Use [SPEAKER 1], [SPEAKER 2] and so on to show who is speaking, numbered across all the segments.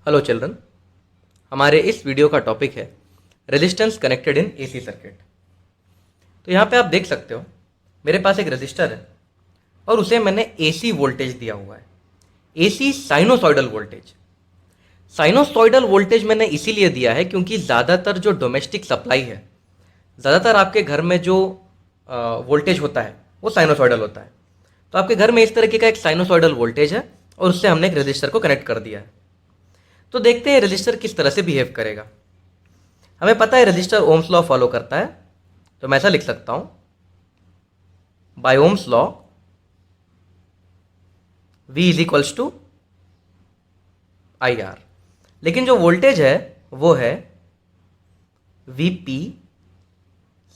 [SPEAKER 1] Hello children, हमारे इस video का टॉपिक है resistance connected in AC circuit. तो यहाँ पे आप देख सकते हो मेरे पास एक रेजिस्टर है और उसे मैंने एसी वोल्टेज दिया हुआ है, AC sinusoidal voltage. Sinusoidal voltage मैंने इसीलिए दिया है क्योंकि ज़्यादातर जो डोमेस्टिक सप्लाई है, ज़्यादातर आपके घर में जो वोल्टेज होता है वो साइनोसॉइडल होता है। तो आपके घर में इस तरीके का एक साइनोसॉइडल वोल्टेज है और उससे हमने एक रेजिस्टर को कनेक्ट कर दिया है। तो देखते हैं रेजिस्टर किस तरह से बिहेव करेगा। हमें पता है रेजिस्टर ओम्स लॉ फॉलो करता है, तो मैं ऐसा लिख सकता हूं, by Ohm's law V is equals to IR। लेकिन जो वोल्टेज है वो है VP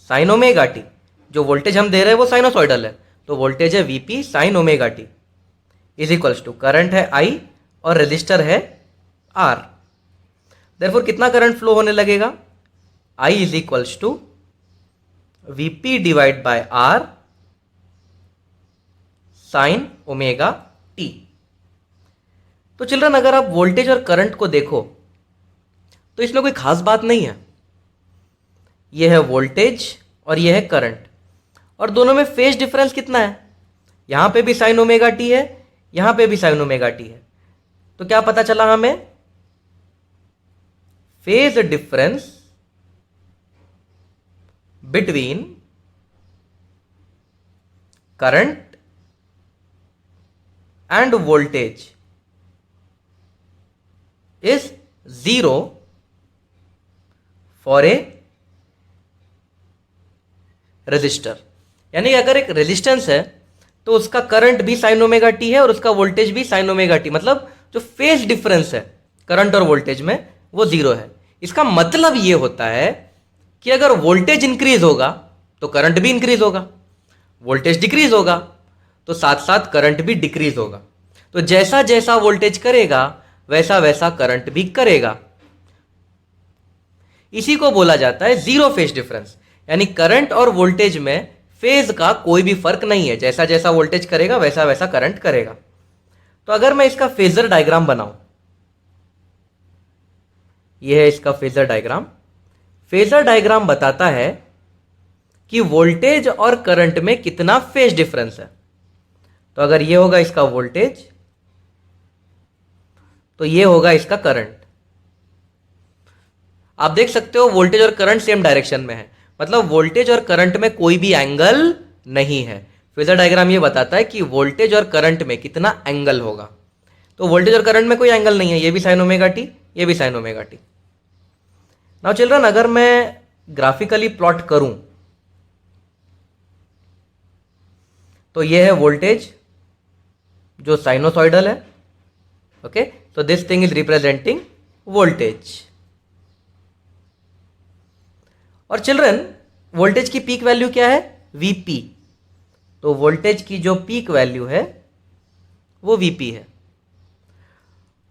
[SPEAKER 1] साइन ओमेगा टी। जो वोल्टेज हम दे रहे हैं वो साइनोसॉइडल है, तो वोल्टेज है VP sine omega T is equals to current है I और रेजिस्टर है R। देयरफॉर कितना करंट फ्लो होने लगेगा? I is equals to VP divide by R sine omega T. तो चिल्ड्रन, अगर आप वोल्टेज और करंट को देखो तो इसमें कोई खास बात नहीं है। यह है वोल्टेज और यह है करंट, और दोनों में फेज डिफरेंस कितना है? यहां पे भी साइन ओमेगा टी है, यहां पे भी साइन ओमेगा टी है। तो क्या पता चला हमें? Phase difference between current and voltage is 0 for a resistor. यानी अगर एक रेजिस्टेंस है तो उसका करंट भी साइन ओमेगा टी है और उसका वोल्टेज भी साइन ओमेगा टी, मतलब जो फेज डिफरेंस है करंट और वोल्टेज में वो 0 है। इसका मतलब ये होता है कि अगर वोल्टेज इंक्रीज होगा तो करंट भी इंक्रीज होगा, वोल्टेज डिक्रीज होगा तो साथ साथ करंट भी डिक्रीज होगा। तो जैसा जैसा वोल्टेज करेगा वैसा वैसा करंट भी करेगा। इसी को बोला जाता है जीरो फेज डिफरेंस। यानी करंट और वोल्टेज में फेज का कोई भी फर्क नहीं है, जैसा जैसा वोल्टेज करेगा वैसा वैसा करंट करेगा। तो अगर मैं इसका फेजर डायग्राम बनाऊं, यह है इसका फेजर डायग्राम। फेजर डायग्राम बताता है कि वोल्टेज और करंट में कितना फेज डिफरेंस है। तो अगर यह होगा इसका वोल्टेज तो यह होगा इसका करंट। आप देख सकते हो वोल्टेज और करंट सेम डायरेक्शन में है, मतलब वोल्टेज और करंट में कोई भी एंगल नहीं है। फेजर डायग्राम ये बताता है कि वोल्टेज और करंट में कितना एंगल होगा। तो वोल्टेज और करंट में कोई एंगल नहीं है, ये भी साइन ओमेगा टी, ये भी sign omega T. Now children, अगर मैं ग्राफिकली प्लॉट करूं तो ये है वोल्टेज जो साइनोसॉइडल है। ओके, तो this thing is representing voltage. और चिल्ड्रन, वोल्टेज की पीक वैल्यू क्या है? VP। तो वोल्टेज की जो पीक वैल्यू है वो VP है।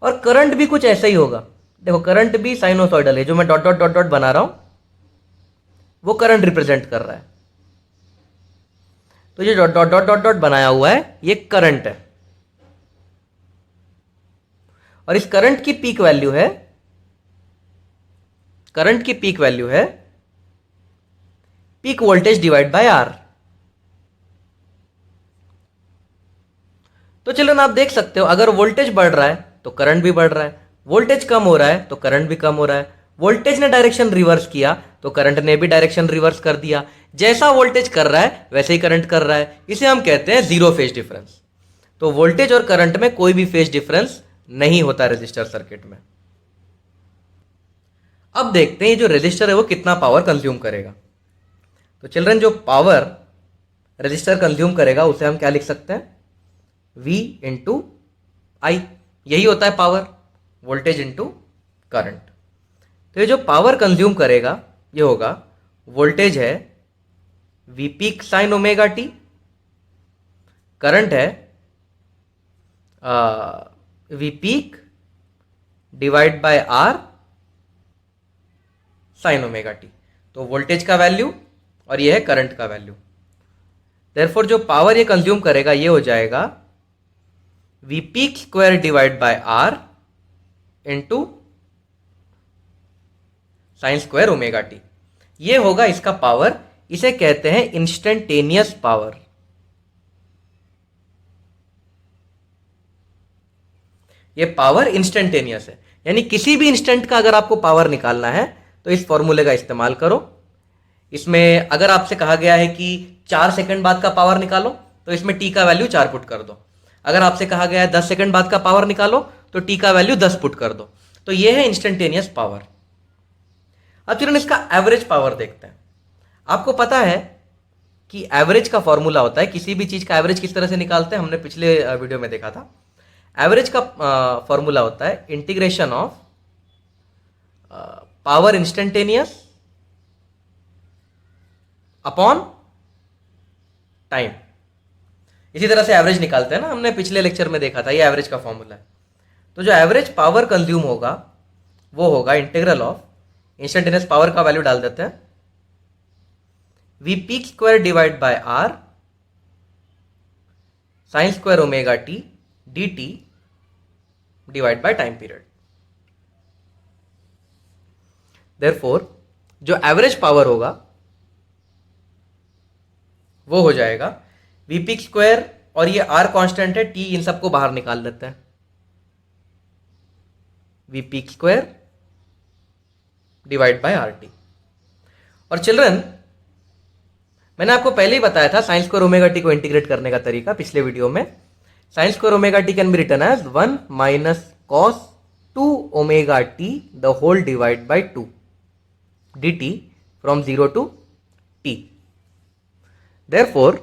[SPEAKER 1] और करंट भी कुछ ऐसा ही होगा। देखो, करंट भी साइनोसॉइडल है, जो मैं डॉट डॉट डॉट डॉट बना रहा हूं वो करंट रिप्रेजेंट कर रहा है। तो ये dot dot dot dot dot बनाया हुआ है ये करंट है, और इस करंट की पीक वैल्यू है, करंट की पीक वैल्यू है peak voltage divide by R। तो चिल्ड्रन, आप देख सकते हो अगर वोल्टेज बढ़ रहा है तो करंट भी बढ़ रहा है, वोल्टेज कम हो रहा है तो करंट भी कम हो रहा है। वोल्टेज ने डायरेक्शन रिवर्स किया तो करंट ने भी डायरेक्शन रिवर्स कर दिया। जैसा वोल्टेज कर रहा है वैसे ही करंट कर रहा है। इसे हम कहते हैं जीरो फेज डिफरेंस। तो वोल्टेज और करंट में कोई भी फेज डिफरेंस नहीं होता रेजिस्टर सर्किट में। अब देखते हैं जो रेजिस्टर है वो कितना पावर कंज्यूम करेगा। तो चिल्ड्रन, जो पावर रेजिस्टर कंज्यूम करेगा उसे हम क्या लिख सकते हैं? V इंटू आई। यही होता है पावर, वोल्टेज इंटू करंट। तो ये जो पावर कंज्यूम करेगा ये होगा, वोल्टेज है V peak sine omega T, current है V peak divide by R sine omega T. तो वोल्टेज का वैल्यू और ये है करंट का वैल्यू। देयरफॉर जो पावर ये कंज्यूम करेगा ये हो जाएगा V peak square divide by R into sine square omega T. ये होगा इसका पावर। इसे कहते हैं इंस्टेंटेनियस पावर। ये पावर इंस्टेंटेनियस है, यानी किसी भी इंस्टेंट का अगर आपको पावर निकालना है तो इस फॉर्मूले का इस्तेमाल करो। इसमें अगर आपसे कहा गया है कि 4 सेकंड बाद का पावर निकालो तो इसमें टी का वैल्यू 4 पुट कर दो। अगर आपसे कहा गया है 10 सेकंड बाद का पावर निकालो तो टी का वैल्यू 10 पुट कर दो। तो ये है इंस्टेंटेनियस पावर। अब चलिए इसका एवरेज पावर देखते हैं। आपको पता है कि एवरेज का फॉर्मूला होता है, किसी भी चीज का एवरेज किस तरह से निकालते हैं हमने पिछले वीडियो में देखा था। एवरेज का फॉर्मूला होता है integration of power instantaneous upon time. इसी तरह से एवरेज निकालते हैं ना, हमने पिछले लेक्चर में देखा था, ये एवरेज का फॉर्मूला है। तो जो एवरेज पावर कंज्यूम होगा वो होगा इंटीग्रल ऑफ इंस्टेंटेनियस पावर का वैल्यू डाल देते हैं, V peak square divide by R sine square omega T D T divide by time period. Therefore जो एवरेज पावर होगा वो हो जाएगा वी पीक स्क्वायर, और ये आर कांस्टेंट है, टी इन सबको बाहर निकाल लेते हैं, V peak square divide by R T. और चिल्ड्रन मैंने आपको पहले ही बताया था साइन स्क्वायर ओमेगा टी को इंटीग्रेट करने का तरीका पिछले वीडियो में। Sine square omega T can be written as 1 minus cos 2 omega T the whole divide by 2 D T from 0 to T. Therefore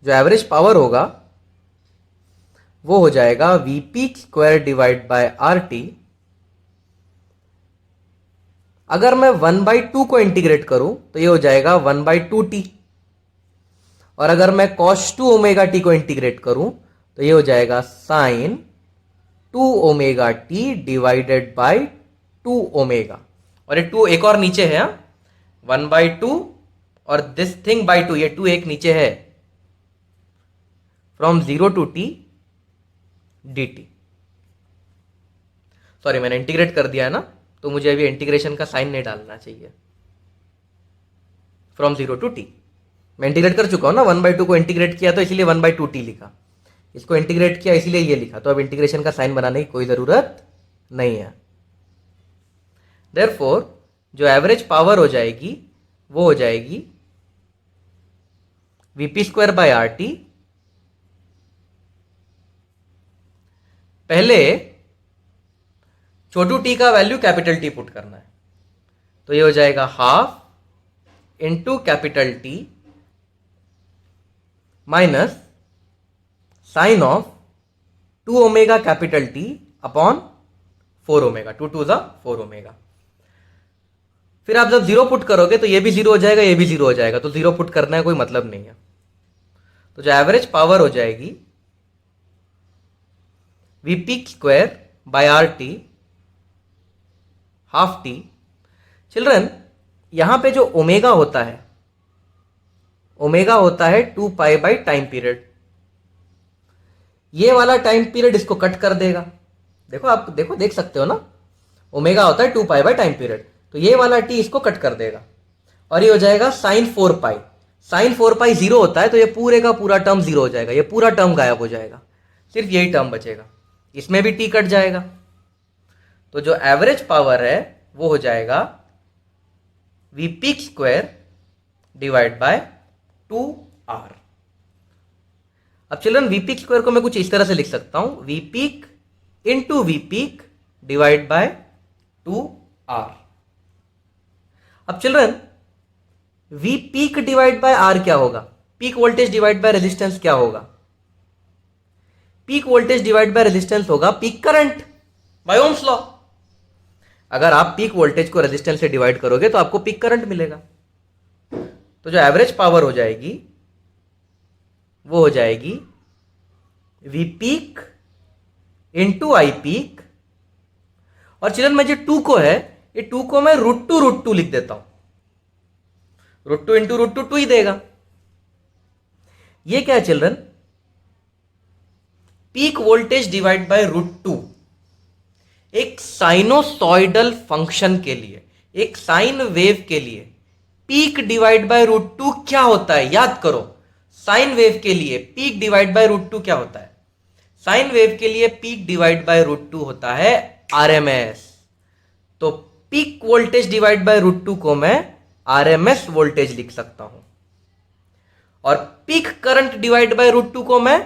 [SPEAKER 1] जो एवरेज पावर होगा वो हो जाएगा V peak square divide by R T. अगर मैं 1/2 को integrate करूं तो ये हो जाएगा 1/2 टी, और अगर मैं cos 2 ओमेगा टी को इंटीग्रेट करूं तो ये हो जाएगा sine 2 omega T divided by 2 omega. और ये 2 एक और नीचे है, 1/2 और दिस थिंग बाय 2, ये 2 एक नीचे है, from 0 to T D T. Sorry मैंने इंटीग्रेट कर दिया है ना, तो मुझे अभी इंटीग्रेशन का साइन नहीं डालना चाहिए। फ्रॉम 0 टू टी मैं इंटीग्रेट कर चुका हूं ना, 1/2 को इंटीग्रेट किया तो इसीलिए 1/2 टी लिखा, इसको इंटीग्रेट किया इसीलिए ये लिखा, तो अब इंटीग्रेशन का साइन बनाने की कोई जरूरत नहीं है। देयरफॉर जो एवरेज पावर हो जाएगी वो हो जाएगी VP square by R T. पहले छोटू टी का वैल्यू कैपिटल टी पुट करना है, तो ये हो जाएगा half into capital T minus sine of 2 omega capital T upon 4 omega, 2 2 4 omega. फिर आप जब 0 पुट करोगे तो ये भी 0 हो जाएगा, ये भी 0 हो जाएगा, तो 0 पुट करना है कोई मतलब नहीं है। तो जो एवरेज पावर हो जाएगी V peak square by R T half T. Children यहां पे जो ओमेगा होता है, ओमेगा होता है 2 पाई बाई टाइम पीरियड। ये वाला टाइम पीरियड इसको कट कर देगा। देखो आप देखो देख सकते हो ना, ओमेगा होता है 2 पाई बाई टाइम पीरियड, तो ये वाला टी इसको कट कर देगा और ये हो जाएगा साइन 4 पाई। साइन 4 पाई 0 होता है, तो ये पूरे का पूरा टर्म 0 हो जाएगा, ये पूरा टर्म गायब हो जाएगा, सिर्फ यही टर्म बचेगा, इसमें भी टी कट जाएगा। तो जो एवरेज पावर है वो हो जाएगा V peak square divide by 2r। अब चिल्ड्रन वी पीक स्क्वायर को मैं कुछ इस तरह से लिख सकता हूं, V peak into V peak divide by 2r। अब children V peak divide by R क्या होगा? Peak voltage divide by resistance क्या होगा? Peak voltage divide by resistance होगा peak current by Ohm's law. अगर आप पीक वोल्टेज को resistance से डिवाइड करोगे तो आपको पीक करंट मिलेगा। तो जो एवरेज पावर हो जाएगी वो हो जाएगी V peak into I peak. और चिल्ड्रन में जो 2 को है, ये 2 को मैं √2 लिख देता हूं, √2 इंटू √2 2 ही देगा। ये क्या है children? Peak voltage divide by √2। एक साइनोसॉइडल फंक्शन के लिए, एक साइन वेव के लिए पीक डिवाइड बाय √2 क्या होता है? याद करो, साइन वेव के लिए पीक डिवाइड बाय √2 क्या होता है? साइन वेव के लिए पीक डिवाइड बाय √2 होता है आरएमएस। तो पीक वोल्टेज डिवाइड बाय √2 को मैं आरएमएस वोल्टेज लिख सकता हूं, और पीक करंट डिवाइड बाय √2 को मैं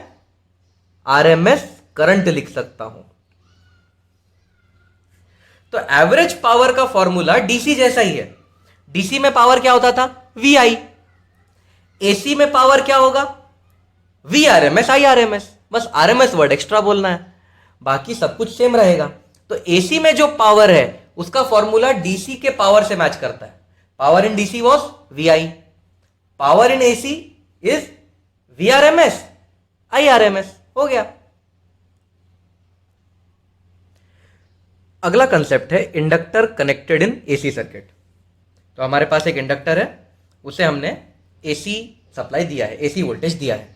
[SPEAKER 1] आरएमएस करंट लिख सकता हूं। तो एवरेज पावर का फॉर्मूला डीसी जैसा ही है। डीसी में पावर क्या होता था? VI। एसी में पावर क्या होगा? VRMS IRMS। बस आरएमएस वर्ड एक्स्ट्रा बोलना है, बाकी सब कुछ सेम रहेगा। तो एसी में जो पावर है उसका फॉर्मूला डीसी के पावर से मैच करता है। Power in DC was VI, power in AC is VRMS IRMS। हो गया। अगला कंसेप्ट है inductor connected in AC circuit. तो हमारे पास एक इंडक्टर है, उसे हमने एसी सप्लाई दिया है, एसी वोल्टेज दिया है।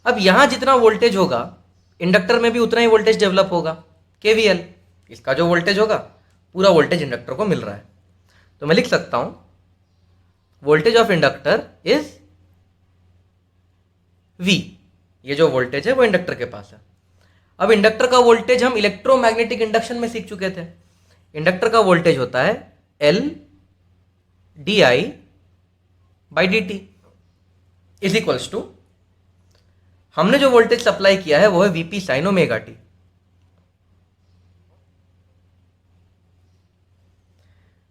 [SPEAKER 1] अब यहां जितना वोल्टेज होगा इंडक्टर में भी उतना ही वोल्टेज डेवलप होगा, केवीएल। इसका जो वोल्टेज होगा पूरा वोल्टेज इंडक्टर को मिल रहा है। तो मैं लिख सकता हूं voltage of inductor is V। ये जो वोल्टेज है वो इंडक्टर के पास है। अब इंडक्टर का वोल्टेज हम इलेक्ट्रोमैग्नेटिक इंडक्शन में सीख चुके थे। इंडक्टर का वोल्टेज होता है L di/dt is equals to, हमने जो वोल्टेज सप्लाई किया है वो है Vp sin ओमेगा t।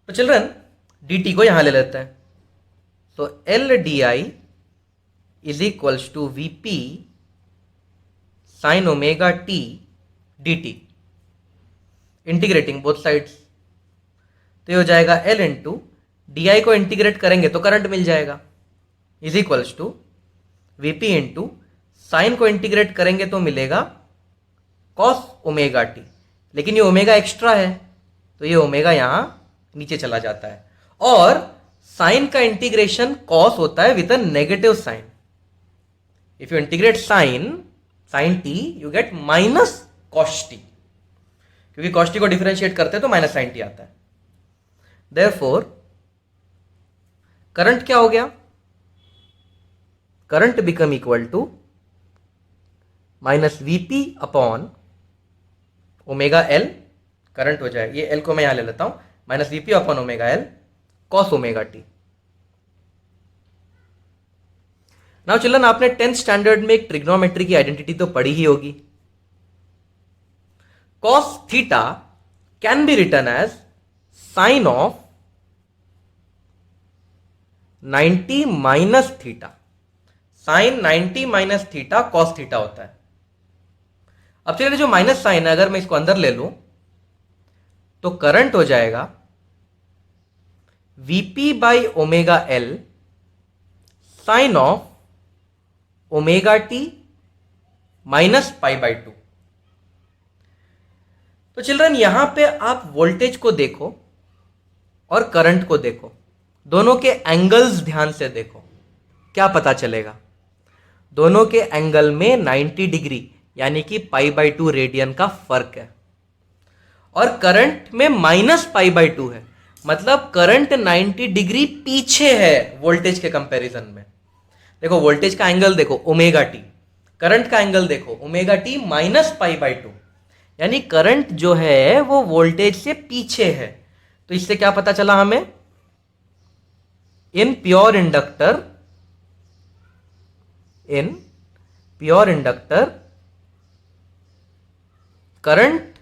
[SPEAKER 1] तो चिल्ड्रन dt को यहां ले लेते हैं। तो L di is equals to Vp sin omega t dt, integrating both sides. तो ये हो जाएगा L इंटू डी को इंटीग्रेट करेंगे तो करंट मिल जाएगा, is equals to Vp into sine को इंटीग्रेट करेंगे तो मिलेगा कॉस ओमेगा टी। लेकिन ये ओमेगा एक्स्ट्रा है तो ये ओमेगा यहां नीचे चला जाता है, और साइन का इंटीग्रेशन कॉस होता है with a negative sine. If you integrate sine T you get minus cos T, क्योंकि कॉस टी को डिफरेंशिएट करते हैं तो माइनस साइन टी आता है। देयरफॉर करंट क्या हो गया? Current become equal to minus Vp upon omega L। Current हो जाए, ये L को मैं यहां ले लेता हूं, minus Vp upon omega L cos omega T. Now children, आपने 10th स्टैंडर्ड में एक ट्रिग्नोमेट्री की आइडेंटिटी तो पढ़ी ही होगी। Cos theta can be written as sine of 90 minus theta. Sine 90 minus theta cos theta होता है। अब चलिए, जो माइनस साइन है अगर मैं इसको अंदर ले लूं तो करंट हो जाएगा Vp by omega L sine of omega T minus π/2। तो चिल्ड्रन, यहां पे आप वोल्टेज को देखो और करंट को देखो, दोनों के एंगल्स ध्यान से देखो, क्या पता चलेगा? दोनों के एंगल में 90 डिग्री यानी कि π/2 रेडियन का फर्क है, और करंट में माइनस π/2 है, मतलब करंट 90 डिग्री पीछे है वोल्टेज के कंपैरिजन में। देखो, वोल्टेज का एंगल देखो ओमेगा टी, करंट का एंगल देखो ओमेगा टी माइनस π/2, यानी करंट जो है वो वोल्टेज से पीछे है। तो इससे क्या पता चला हमें? In pure inductor current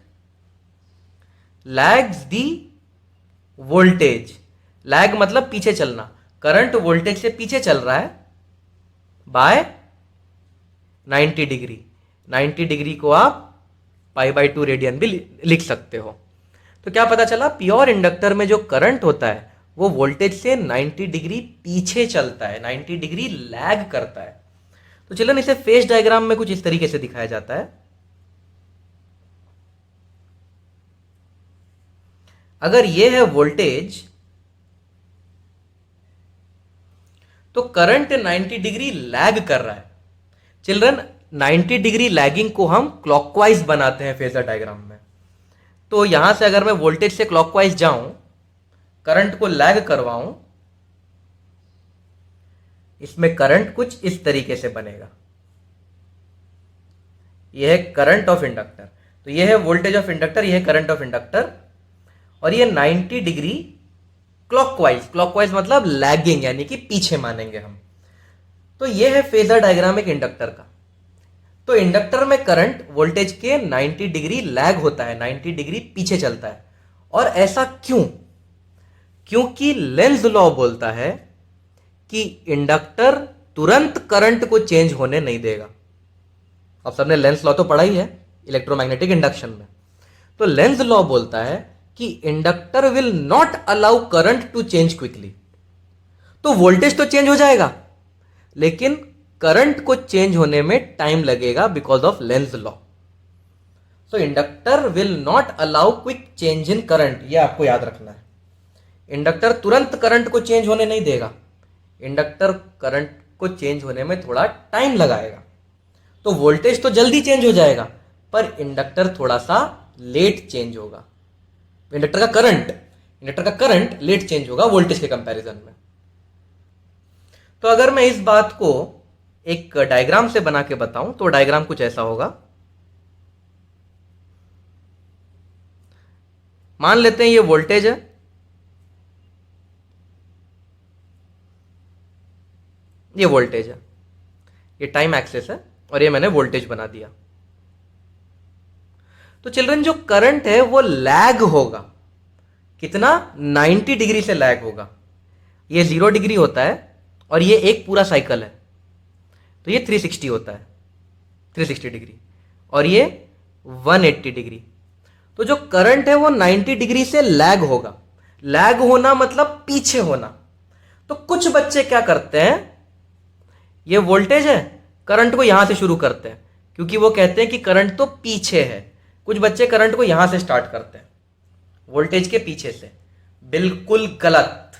[SPEAKER 1] lags the voltage. Lag मतलब पीछे चलना, करंट वोल्टेज से पीछे चल रहा है बाय 90 डिग्री। 90 डिग्री को आप π/2 रेडियन भी लिख सकते हो। तो क्या पता चला? प्योर इंडक्टर में जो करंट होता है वो वोल्टेज से 90 डिग्री पीछे चलता है, 90 डिग्री लैग करता है। तो चिल्ड्रन, इसे फेज डायग्राम में कुछ इस तरीके से दिखाया जाता है। अगर ये है वोल्टेज तो करंट 90 डिग्री लैग कर रहा है। चिल्ड्रन, 90 डिग्री लैगिंग को हम क्लॉकवाइज बनाते हैं फेजर डायग्राम में। तो यहां से अगर मैं वोल्टेज से क्लॉकवाइज जाऊं, करंट को लैग करवाऊं, इसमें करंट कुछ इस तरीके से बनेगा। यह है करंट ऑफ इंडक्टर, तो यह है वोल्टेज ऑफ इंडक्टर, यह है करंट ऑफ इंडक्टर, और यह 90 डिग्री क्लॉकवाइज, क्लॉकवाइज मतलब लैगिंग यानी कि पीछे मानेंगे हम। तो यह है फेजर डायग्राम एक इंडक्टर का। तो इंडक्टर में करंट वोल्टेज के 90 डिग्री लैग होता है, 90 डिग्री पीछे चलता है। और ऐसा क्यों? क्योंकि लेंज लॉ बोलता है कि इंडक्टर तुरंत करंट को चेंज होने नहीं देगा। अब सबने लेंज लॉ तो पढ़ा ही है इलेक्ट्रोमैग्नेटिक इंडक्शन में। तो लेंज लॉ बोलता है कि inductor will not allow current to change quickly. तो वोल्टेज तो चेंज हो जाएगा, लेकिन करंट को चेंज होने में टाइम लगेगा because of Lenz law. So inductor will not allow quick change in current, यह आपको याद रखना है। इंडक्टर तुरंत करंट को चेंज होने नहीं देगा, इंडक्टर करंट को चेंज होने में थोड़ा टाइम लगाएगा। तो वोल्टेज तो जल्दी चेंज हो जाएगा, पर इंडक्टर थोड़ा सा लेट चेंज होगा। इंडक्टर का करंट लेट चेंज होगा वोल्टेज के कंपैरिजन में। तो अगर मैं इस बात को एक डायग्राम से बना के बताऊं तो डायग्राम कुछ ऐसा होगा। मान लेते हैं ये वोल्टेज है, ये वोल्टेज है, ये टाइम एक्सिस है, और ये मैंने वोल्टेज बना दिया। तो चिल्ड्रन जो करंट है वो लैग होगा, कितना? 90 डिग्री से लैग होगा। ये 0 डिग्री होता है और ये एक पूरा साइकिल है, तो ये 360 होता है, 360 डिग्री, और ये 180 डिग्री। तो जो करंट है वो 90 डिग्री से लैग होगा। लैग होना मतलब पीछे होना। तो कुछ बच्चे क्या करते हैं, ये वोल्टेज है, करंट को यहां से शुरू करते हैं, क्योंकि वो कहते हैं कि करंट तो पीछे है। कुछ बच्चे करंट को यहां से स्टार्ट करते हैं, वोल्टेज के पीछे से। बिल्कुल गलत।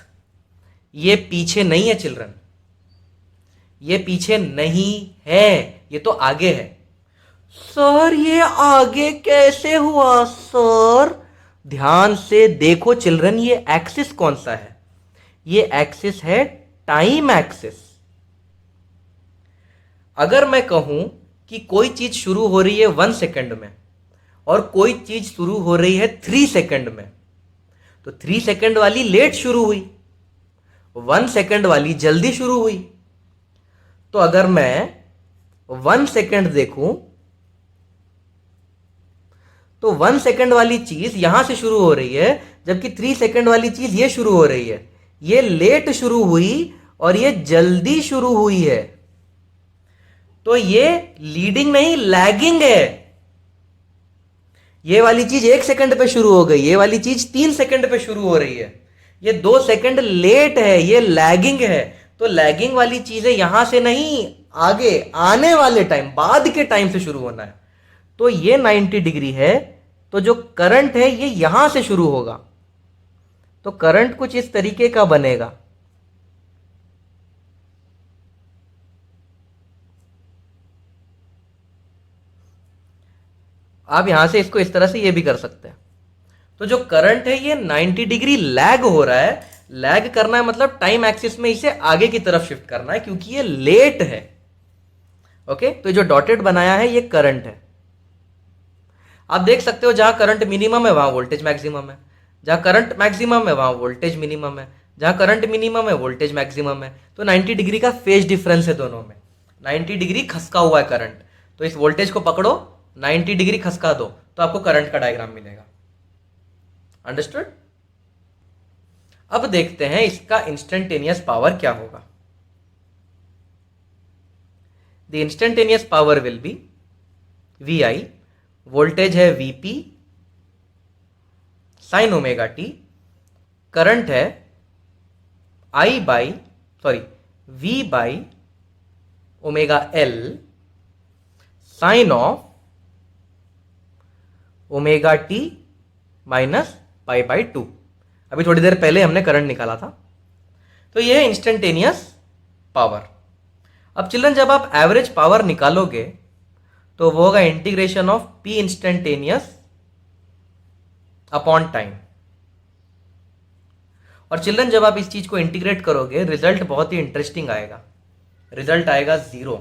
[SPEAKER 1] ये पीछे नहीं है चिल्ड्रन, ये पीछे नहीं है, ये तो आगे है। सर ये आगे कैसे हुआ सर? ध्यान से देखो चिल्ड्रन, ये एक्सिस कौन सा है? ये एक्सिस है टाइम एक्सिस। अगर मैं कहूं कि कोई चीज शुरू हो रही है 1 सेकंड में और कोई चीज शुरू हो रही है 3 सेकंड में, तो 3 सेकंड वाली लेट शुरू हुई, 1 सेकंड वाली जल्दी शुरू हुई। तो अगर मैं 1 सेकंड देखूं तो 1 सेकंड वाली चीज यहां से शुरू हो रही है, जबकि 3 सेकंड वाली चीज ये शुरू हो रही है। ये लेट शुरू हुई और ये जल्दी शुरू हुई है। तो ये लीडिंग नहीं, लैगिंग है। ये वाली चीज 1 सेकंड पे शुरू हो गई, ये वाली चीज 3 सेकंड पे शुरू हो रही है। ये 2 सेकंड लेट है, ये लैगिंग है। तो लैगिंग वाली चीजें यहां से नहीं, आगे आने वाले टाइम, बाद के टाइम से शुरू होना है। तो ये 90 डिग्री है, तो जो करंट है ये यहां से शुरू होगा। तो करंट कुछ इस तरीके का बनेगा। आप यहां से इसको इस तरह से ये भी कर सकते हैं। तो जो करंट है ये 90 डिग्री लैग हो रहा है। लैग करना है मतलब टाइम एक्सिस में इसे आगे की तरफ शिफ्ट करना है, क्योंकि ये लेट है। ओके, तो जो डॉटेड बनाया है ये करंट है। आप देख सकते हो जहां करंट मिनिमम है वहां वोल्टेज मैक्सिमम है, जहां करंट मैक्सिमम है वहां वोल्टेज मिनिमम है, जहां करंट मिनिमम है वोल्टेज मैक्सिमम है। तो 90 डिग्री का फेज डिफरेंस है दोनों में। 90 डिग्री खसका हुआ है करंट। तो इस वोल्टेज को पकड़ो, 90 डिग्री खसका दो, तो आपको करंट का डायग्राम मिलेगा। अंडरस्टूड? अब देखते हैं इसका इंस्टेंटेनियस पावर क्या होगा। The instantaneous power will be VI, voltage है VP sine omega T, current है V by omega L sine of omega T minus pi by 2। अभी थोड़ी देर पहले हमने करंट निकाला था। तो यह है इंस्टेंटेनियस पावर। अब चिल्ड्रन जब आप एवरेज पावर निकालोगे तो वो होगा integration of P instantaneous upon time. और चिल्ड्रन जब आप इस चीज को इंटीग्रेट करोगे रिजल्ट बहुत ही इंटरेस्टिंग आएगा। रिजल्ट आएगा 0,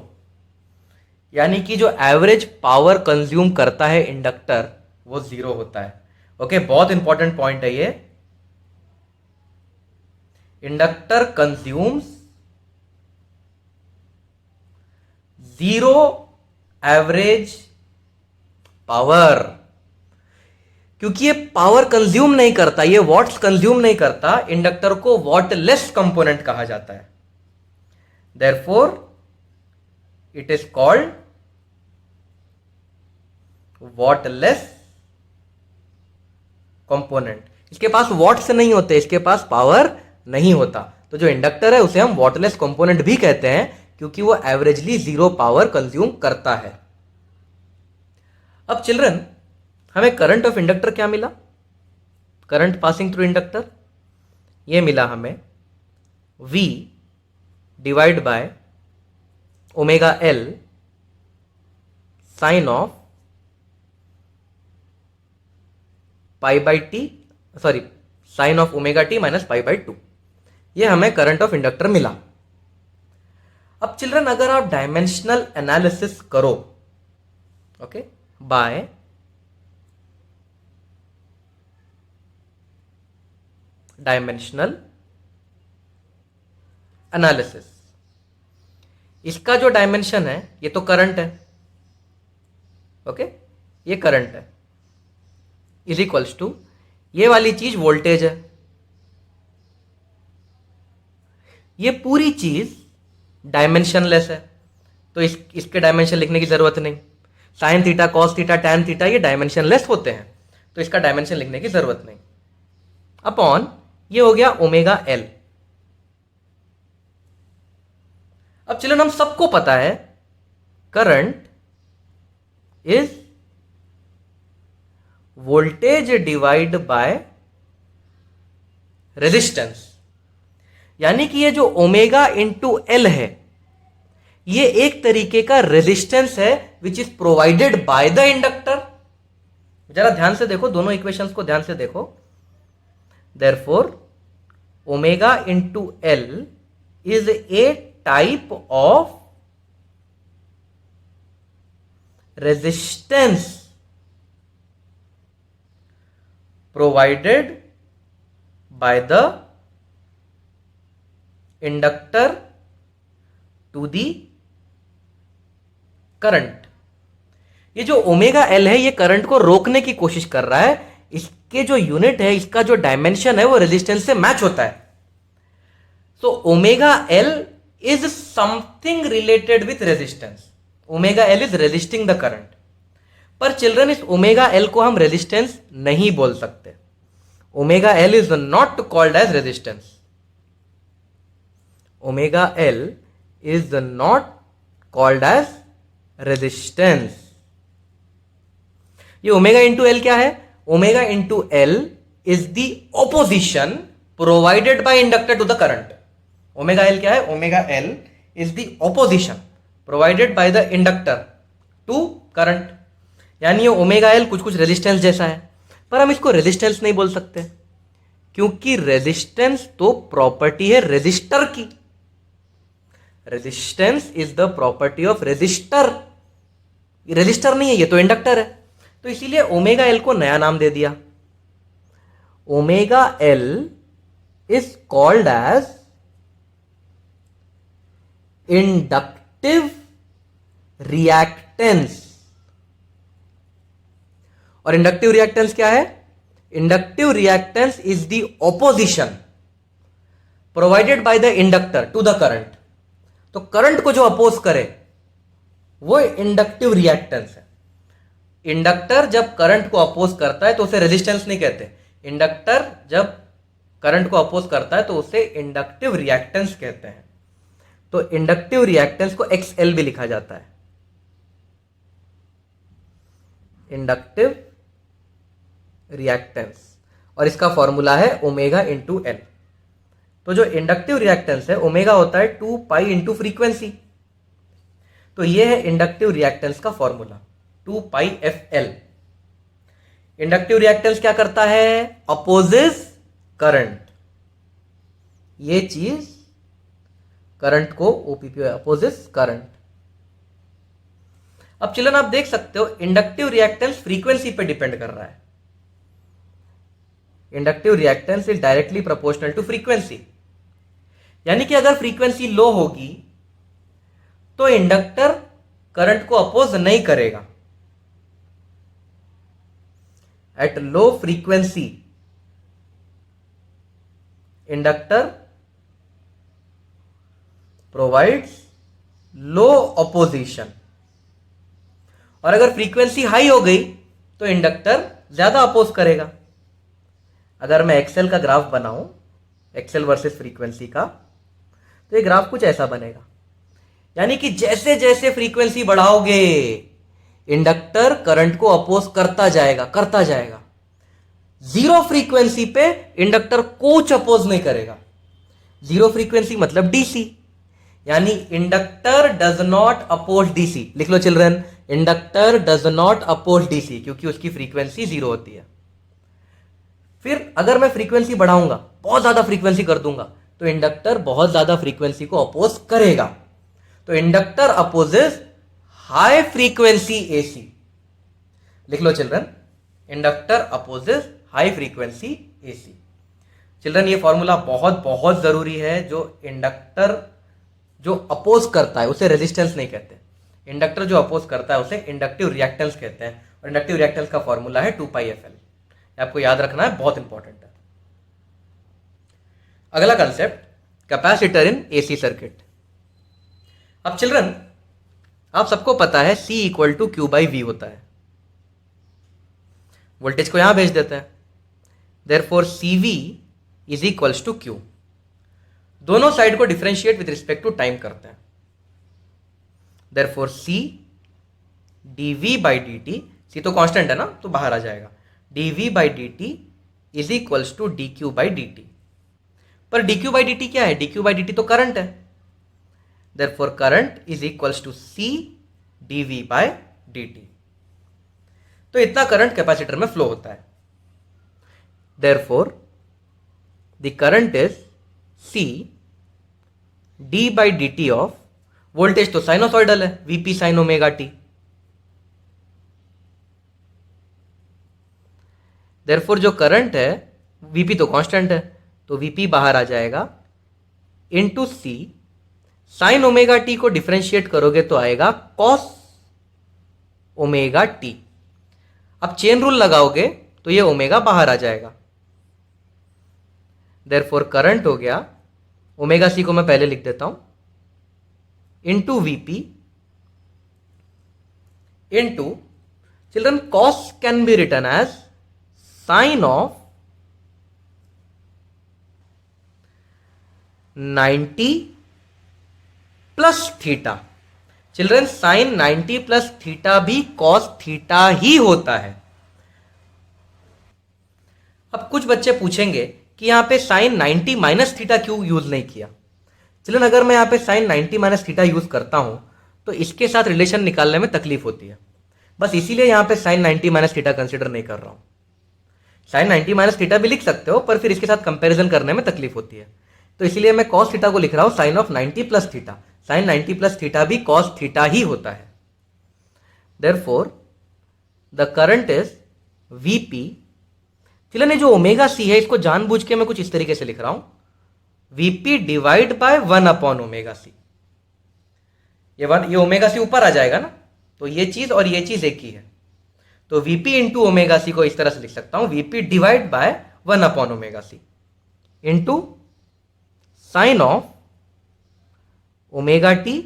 [SPEAKER 1] यानी कि जो एवरेज पावर कंज्यूम करता है इंडक्टर वो 0 होता है। ओके, बहुत इंपॉर्टेंट पॉइंट है ये। इंडक्टर कंज्यूम्स 0 एवरेज पावर, क्योंकि ये पावर कंज्यूम नहीं करता, ये वॉट्स कंज्यूम नहीं करता, इंडक्टर को वॉटलेस कंपोनेंट कहा जाता है। Therefore it is called wattless component. इसके पास वॉट्स नहीं होते, इसके पास पावर नहीं होता, तो जो इंडक्टर है उसे हम वॉटलेस कंपोनेंट भी कहते हैं, क्योंकि वो एवरेजली 0 पावर कंज्यूम करता है। अब चिल्ड्रन हमें करंट ऑफ इंडक्टर क्या मिला? करंट पासिंग थ्रू इंडक्टर ये मिला हमें V divide by omega L sine of pi by T, sorry sine of omega T minus pi by 2, ये हमें करंट ऑफ इंडक्टर मिला। अब चिल्ड्रन अगर आप डायमेंशनल एनालिसिस करो, ओके, बाय डायमेंशनल एनालिसिस, इसका जो डायमेंशन है ये तो करंट है, ओके, ये करंट है, इज इक्वल्स टू ये वाली चीज वोल्टेज है। ये पूरी चीज डायमेंशनलेस है, तो इसके डायमेंशन लिखने की जरूरत नहीं। Sine theta, cos theta, tan theta ये डायमेंशनलेस होते हैं, तो इसका डायमेंशन लिखने की जरूरत नहीं। अपॉन ये हो गया ओमेगा एल। अब चलो, हम सबको पता है current is voltage divide by resistance, यानी कि ये जो ओमेगा इंटू एल है ये एक तरीके का रेजिस्टेंस है which is provided by the inductor. जरा ध्यान से देखो, दोनों इक्वेशंस को ध्यान से देखो। Therefore omega into L is a type of resistance provided by the inductor to the current. ये जो ओमेगा एल है ये करंट को रोकने की कोशिश कर रहा है, इसके जो यूनिट है, इसका जो डायमेंशन है वो रेजिस्टेंस से मैच होता है। So omega L is something related with resistance, omega L is resisting the current. पर चिल्ड्रन इस ओमेगा एल को हम रेजिस्टेंस नहीं बोल सकते, omega L is not called as resistance, omega L is not called as resistance। ये omega into L क्या है? Omega into L is the opposition provided by inductor to the current. Omega L क्या है? Omega L is the opposition provided by the inductor to current, यानी ये omega L कुछ कुछ resistance जैसा है, पर हम इसको रेजिस्टेंस नहीं बोल सकते, क्योंकि रेजिस्टेंस तो प्रॉपर्टी है रेजिस्टर की। Resistance is the property of resistor, resistor नहीं है, ये तो इंडक्टर है, तो इसीलिए ओमेगा एल को नया नाम दे दिया। Omega L is called as inductive reactance. और इंडक्टिव रिएक्टेंस क्या है? Inductive reactance is the opposition provided by the inductor to the current. तो करंट को जो अपोज करे वो इंडक्टिव रिएक्टेंस है। इंडक्टर जब करंट को अपोज करता है तो उसे रेजिस्टेंस नहीं कहते, इंडक्टर जब करंट को अपोज करता है तो उसे इंडक्टिव रिएक्टेंस कहते हैं। तो इंडक्टिव रिएक्टेंस को XL भी लिखा जाता है, इंडक्टिव रिएक्टेंस, और इसका फॉर्मूला है ओमेगा इंटू एल। तो जो इंडक्टिव रिएक्टेंस है ओमेगा होता है 2 पाई इंटू फ्रीक्वेंसी, तो ये है इंडक्टिव रिएक्टेंस का formula 2 pi FL। Inductive reactance क्या करता है? Opposes current. ये चीज करंट को ओपीपी अपोजेस करंट। अब चिल्ड्रन आप देख सकते हो इंडक्टिव रिएक्टेंस फ्रीक्वेंसी पे डिपेंड कर रहा है। Inductive reactance is directly proportional to frequency, यानी कि अगर फ्रीक्वेंसी लो होगी तो इंडक्टर करंट को अपोज नहीं करेगा। At low frequency inductor provides low opposition, और अगर फ्रीक्वेंसी हाई हो गई तो इंडक्टर ज्यादा अपोज करेगा। अगर मैं एक्सेल का ग्राफ बनाऊं, एक्सेल वर्सेस फ्रीक्वेंसी का, तो ये ग्राफ कुछ ऐसा बनेगा। यानी कि जैसे जैसे फ्रीक्वेंसी बढ़ाओगे इंडक्टर करंट को अपोज करता जाएगा करता जाएगा। जीरो फ्रीक्वेंसी पे इंडक्टर कुछ अपोज नहीं करेगा। जीरो फ्रीक्वेंसी मतलब डीसी, यानी inductor does not oppose DC. लिख लो children, inductor does not oppose DC, क्योंकि उसकी फ्रीक्वेंसी जीरो होती है। फिर अगर मैं फ्रीक्वेंसी बढ़ाऊंगा, बहुत ज्यादा फ्रीक्वेंसी कर दूंगा, तो इंडक्टर बहुत ज्यादा फ्रीक्वेंसी को अपोज करेगा। तो inductor opposes high frequency AC. लिख लो children, inductor opposes high frequency AC. Children ये फॉर्मूला बहुत बहुत जरूरी है। जो इंडक्टर जो अपोज करता है उसे रेजिस्टेंस नहीं कहते, इंडक्टर जो अपोज करता है उसे इंडक्टिव रिएक्टेंस कहते हैं। और इंडक्टिव रिएक्टेंस का फॉर्मूला है 2πfl। आपको याद रखना है, बहुत इंपॉर्टेंट है। अगला concept, capacitor in AC circuit. अब चिल्ड्रन आप सबको पता है C equal to Q by V होता है। वोल्टेज को यहां भेज देते हैं, therefore CV is equals to Q। दोनों साइड को differentiate with respect to time करते हैं, therefore C dV by dt, C तो कांस्टेंट है ना तो बाहर आ जाएगा, dV by dt is equals to dQ by dt। पर dQ बाई dt क्या है? dQ बाई dt तो करंट है, therefore current is equals to C dV by dt। तो इतना करंट कैपेसिटर में फ्लो होता है, therefore the current is C d by dt of, voltage तो साइनोसॉइडल है, Vp sin omega t, therefore जो करंट है Vp तो कांस्टेंट है, तो Vp बाहर आ जाएगा into C। Sign omega T को डिफरेंशिएट करोगे तो आएगा कॉस ओमेगा टी। अब चेन रूल लगाओगे तो ये ओमेगा बाहर आ जाएगा, देयरफॉर करंट हो गया, ओमेगा सी को मैं पहले लिख देता हूं, into VP into, children cos can be written as sine of 90 plus theta. Children sine 90 plus theta भी कॉस थीटा ही होता है। अब कुछ बच्चे पूछेंगे कि यहां पे साइन 90 माइनस थीटा क्यों यूज नहीं किया। चिल्ड्रन अगर मैं यहां पे साइन 90 माइनस थीटा यूज करता हूं तो इसके साथ रिलेशन निकालने में तकलीफ होती है, बस इसीलिए यहां पे साइन 90 माइनस थीटा कंसिडर नहीं कर रहा हूं। साइन 90 माइनस थीटा भी लिख सकते हो, पर फिर इसके साथ कंपैरिजन करने में तकलीफ होती है, तो इसलिए मैं कॉस थीटा को लिख रहा हूं sine of 90 plus theta. Sine 90 plus theta भी कॉस थीटा ही होता है, therefore the current is VP. Children जो ओमेगा सी है इसको जानबूझ के मैं कुछ इस तरीके से लिख रहा हूं, VP divide by 1 upon omega C. ये ओमेगा सी ऊपर आ जाएगा ना, तो ये चीज और ये चीज एक ही है, तो वीपी इंटू ओमेगा सी को इस तरह से लिख सकता हूं, VP divide by 1 upon omega C into sine of omega T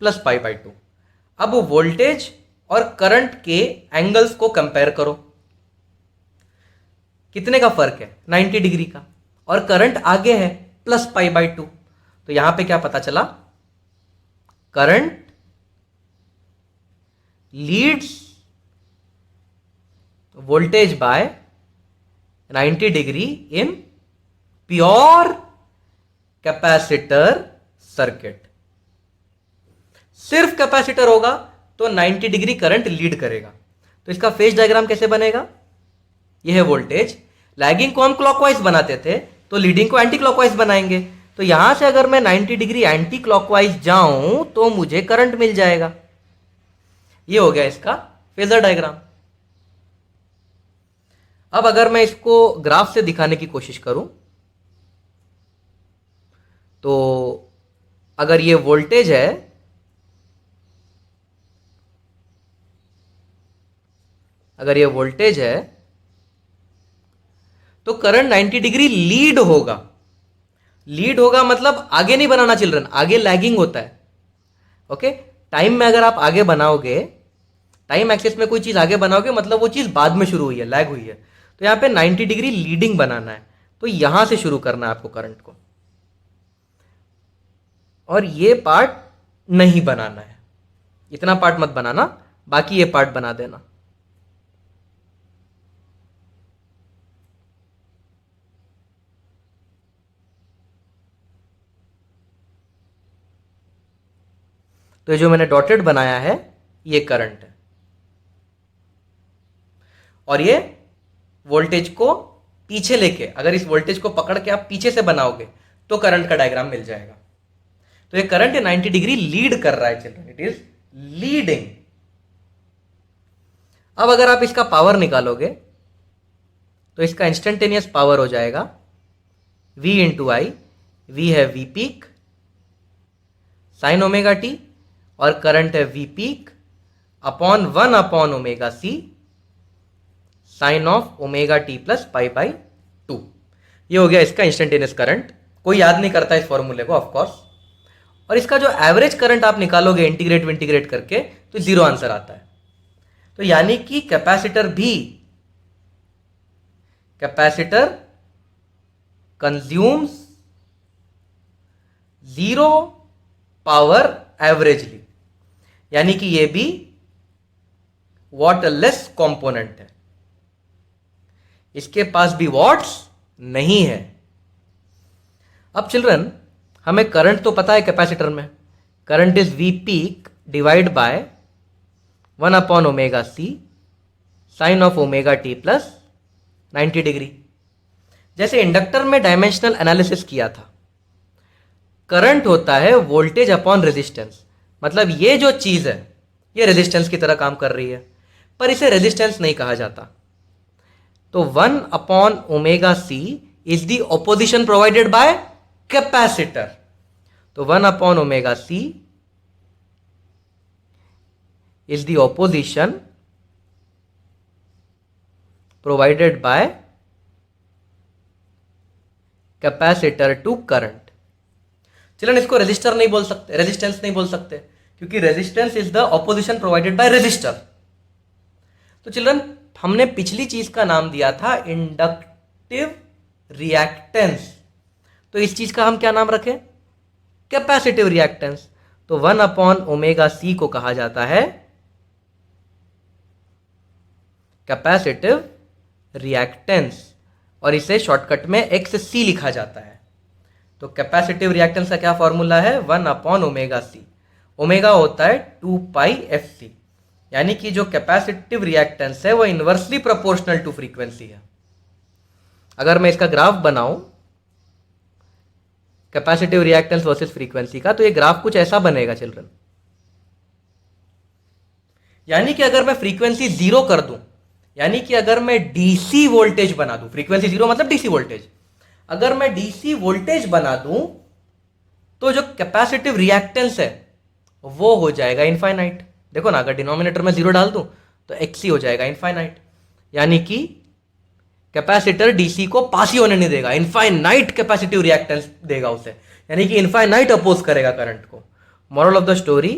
[SPEAKER 1] plus pi by 2। अब वोल्टेज और करंट के एंगल्स को कंपेयर करो, कितने का फर्क है? 90 डिग्री का, और करंट आगे है प्लस पाई बाई 2, तो यहां पे क्या पता चला? Current Leeds voltage bye 90 degree in pure capacitor circuit. सिर्फ कैपेसिटर होगा तो 90 डिग्री करंट लीड करेगा, तो इसका फेज डायग्राम कैसे बनेगा? यह है वोल्टेज। लैगिंग को हम क्लॉकवाइज बनाते थे, तो लीडिंग को एंटी क्लॉकवाइज बनाएंगे। तो यहां से अगर मैं 90 डिग्री एंटी क्लॉकवाइज जाऊं तो मुझे करंट मिल जाएगा। ये हो गया इसका फेजर डायग्राम। अब अगर मैं इसको ग्राफ से दिखाने की कोशिश करूं तो अगर ये वोल्टेज है, अगर ये वोल्टेज है तो करंट 90 डिग्री लीड होगा। लीड होगा मतलब आगे नहीं बनाना चिल्ड्रन, आगे लैगिंग होता है। ओके, टाइम में अगर आप आगे बनाओगे, टाइम एक्सिस में कोई चीज आगे बनाओगे मतलब वो चीज बाद में शुरू हुई है, लैग हुई है। तो यहां पे 90 डिग्री लीडिंग बनाना है, तो यहां से शुरू करना है आपको करंट को, और ये पार्ट नहीं बनाना है। इतना पार्ट मत बनाना, बाकी ये पार्ट बना देना। तो ये जो मैंने डॉटेड बनाया है ये करंट है, और ये वोल्टेज को पीछे लेके, अगर इस वोल्टेज को पकड़ के आप पीछे से बनाओगे तो करंट का डायग्राम मिल जाएगा। तो ये करंट 90 डिग्री लीड कर रहा है चिल्ड्रन, इट इज लीडिंग। अब अगर आप इसका पावर निकालोगे तो इसका इंस्टेंटेनियस पावर हो जाएगा V इंटू आई। V है V peak sine omega T, और करंट है V peak upon 1 upon omega C sine of omega T plus pi by 2। ये हो गया इसका इंस्टेंटेनियस करंट। कोई याद नहीं करता इस फॉर्मूले को ऑफकोर्स। और इसका जो एवरेज करंट आप निकालोगे इंटीग्रेट करके तो जीरो आंसर आता है। तो यानी कि capacitor consumes zero power averagely, यानी कि ये भी वॉटलेस कंपोनेंट है, इसके पास भी वॉट्स नहीं है। अब चिल्ड्रन हमें करंट तो पता है कैपेसिटर में, current is V peak divide by 1 upon omega C sine of omega T plus 90 degree. जैसे इंडक्टर में डायमेंशनल एनालिसिस किया था, करंट होता है वोल्टेज अपॉन रेजिस्टेंस, मतलब ये जो चीज है ये रेजिस्टेंस की तरह काम कर रही है, पर इसे रेजिस्टेंस नहीं कहा जाता। तो 1 upon omega C is the opposition provided by capacitor. तो 1 upon omega C is the opposition provided by capacitor to current. चलन इसको रेजिस्टर नहीं बोल सकते, रेजिस्टेंस नहीं बोल सकते, क्योंकि resistance is the opposition provided by resistor. तो चिल्ड्रन हमने पिछली चीज का नाम दिया था इंडक्टिव रिएक्टेंस, तो इस चीज का हम क्या नाम रखें? Capacitive reactance. तो 1 अपॉन ओमेगा सी को कहा जाता है कैपेसिटिव रिएक्टेंस, और इसे शॉर्टकट में XC लिखा जाता है। तो कैपेसिटिव रिएक्टेंस का क्या फॉर्मूला है? 1 अपॉन ओमेगा सी। ओमेगा होता है 2 पाई FC, यानी कि जो कैपेसिटिव रिएक्टेंस है वो इनवर्सली प्रोपोर्शनल टू फ्रीक्वेंसी है। अगर मैं इसका ग्राफ बनाऊं कैपेसिटिव रिएक्टेंस वर्सेस फ्रीक्वेंसी का, तो ये ग्राफ कुछ ऐसा बनेगा चिल्ड्रन। यानी कि अगर मैं फ्रीक्वेंसी जीरो कर दूं, यानी कि अगर मैं डीसी वोल्टेज बना दूं, फ्रीक्वेंसी जीरो मतलब डीसी वोल्टेज, अगर मैं डीसी वोल्टेज बना दूं तो जो कैपेसिटिव रिएक्टेंस है वो हो जाएगा इनफाइनाइट। देखो ना, अगर डिनोमिनेटर में जीरो डाल दूं तो XC हो जाएगा इनफाइनाइट, यानी कि कैपेसिटर डीसी को पास ही होने नहीं देगा, इनफाइनाइट कैपेसिटिव रिएक्टेंस देगा उसे, यानी कि इनफाइनाइट अपोज करेगा करंट को। Moral of the story,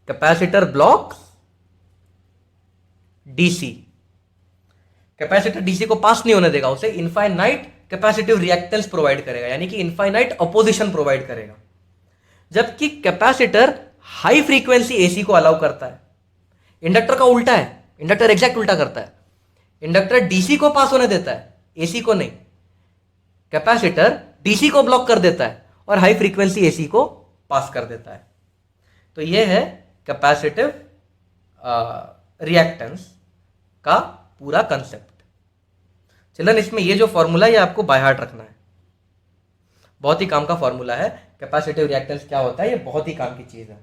[SPEAKER 1] capacitor blocks DC, capacitor DC को पास नहीं होने देगा, उसे इनफाइनाइट कैपेसिटिव रिएक्टेंस प्रोवाइड करेगा, यानी कि इनफाइनाइट अपोजिशन प्रोवाइड करेगा। जबकि कैपेसिटर हाई फ्रीक्वेंसी एसी को अलाउ करता है। इंडक्टर का उल्टा है, इंडक्टर एग्जैक्ट उल्टा करता है। इंडक्टर डीसी को पास होने देता है, एसी को नहीं। कैपेसिटर डीसी को ब्लॉक कर देता है और हाई फ्रीक्वेंसी एसी को पास कर देता है। तो यह है कैपेसिटिव रिएक्टेंस का पूरा कंसेप्ट। चिल्ड्रन, इसमें ये जो फॉर्मूला ये आपको बाय हार्ट रखना है, बहुत ही काम का फॉर्मूला है। कैपेसिटिव रिएक्टेंस क्या होता है, ये बहुत ही काम की चीज़ है।